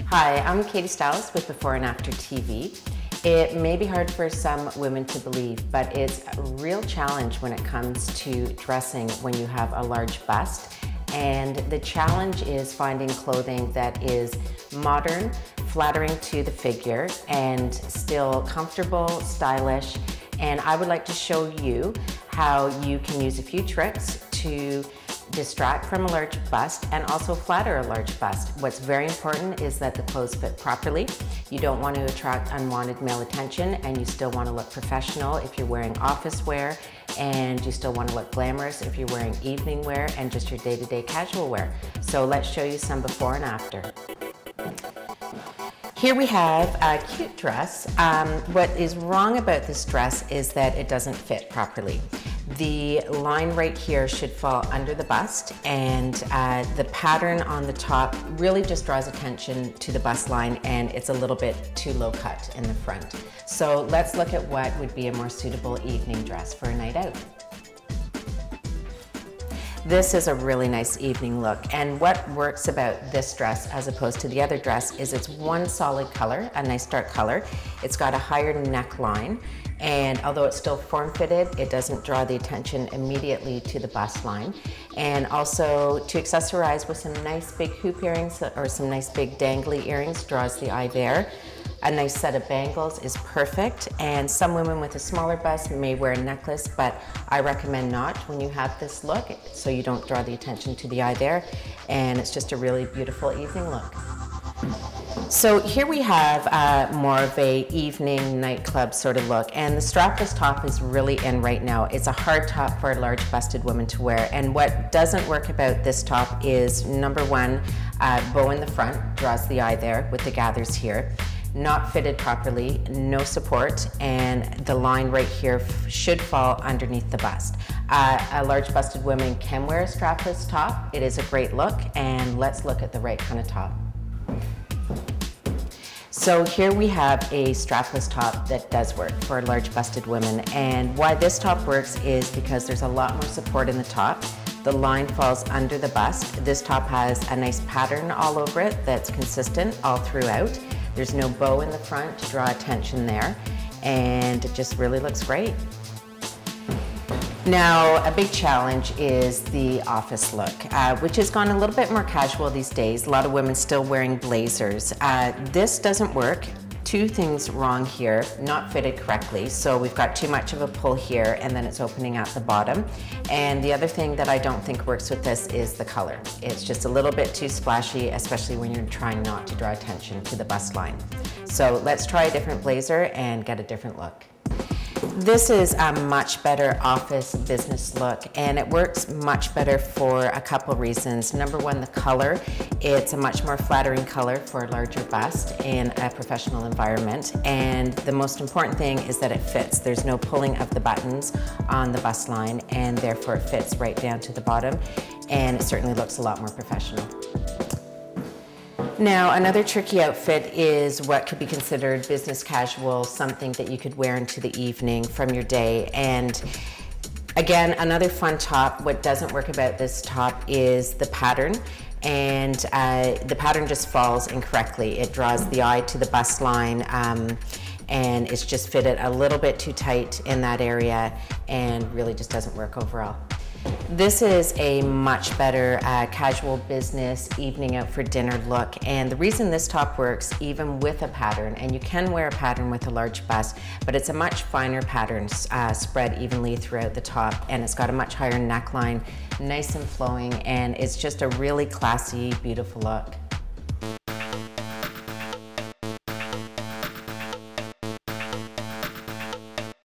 Hi, I'm Katie Stiles with Before and After TV. It may be hard for some women to believe, but it's a real challenge when it comes to dressing when you have a large bust. And the challenge is finding clothing that is modern, flattering to the figure, and still comfortable, stylish. And I would like to show you how you can use a few tricks to distract from a large bust and also flatter a large bust. What's very important is that the clothes fit properly. You don't want to attract unwanted male attention, and you still want to look professional if you're wearing office wear, and you still want to look glamorous if you're wearing evening wear and just your day-to-day casual wear. So let's show you some before and after. Here we have a cute dress. What is wrong about this dress is that it doesn't fit properly. The line right here should fall under the bust, and the pattern on the top really just draws attention to the bust line, and it's a little bit too low cut in the front. So let's look at what would be a more suitable evening dress for a night out. This is a really nice evening look, and what works about this dress as opposed to the other dress is it's one solid color, a nice dark color. It's got a higher neckline, and although it's still form-fitted, it doesn't draw the attention immediately to the bust line. And also to accessorize with some nice big hoop earrings or some nice big dangly earrings draws the eye there. A nice set of bangles is perfect, and some women with a smaller bust may wear a necklace, but I recommend not when you have this look, so you don't draw the attention to the eye there, and it's just a really beautiful evening look. So here we have more of a evening nightclub sort of look, and the strapless top is really in right now. It's a hard top for a large busted woman to wear, and what doesn't work about this top is number one, bow in the front draws the eye there with the gathers here. Not fitted properly, no support, and the line right here should fall underneath the bust. A large busted woman can wear a strapless top. It is a great look, and let's look at the right kind of top. So here we have a strapless top that does work for large busted women, and why this top works is because there's a lot more support in the top. The line falls under the bust. This top has a nice pattern all over it that's consistent all throughout. There's no bow in the front to draw attention there, and it just really looks great. Now, a big challenge is the office look, which has gone a little bit more casual these days. A lot of women still wearing blazers. This doesn't work. Two things wrong here, not fitted correctly. So we've got too much of a pull here, and then it's opening at the bottom. And the other thing that I don't think works with this is the color. It's just a little bit too splashy, especially when you're trying not to draw attention to the bust line. So let's try a different blazer and get a different look. This is a much better office business look, and it works much better for a couple reasons. Number one, the color. It's a much more flattering color for a larger bust in a professional environment, and the most important thing is that it fits. There's no pulling of the buttons on the bust line, and therefore it fits right down to the bottom, and it certainly looks a lot more professional. Now, another tricky outfit is what could be considered business casual, something that you could wear into the evening from your day. And again, another fun top. What doesn't work about this top is the pattern, and the pattern just falls incorrectly. It draws the eye to the bust line, and it's just fitted a little bit too tight in that area, and really just doesn't work overall. This is a much better casual business evening out for dinner look, and the reason this top works even with a pattern, and you can wear a pattern with a large bust, but it's a much finer pattern spread evenly throughout the top, and it's got a much higher neckline, nice and flowing, and it's just a really classy, beautiful look.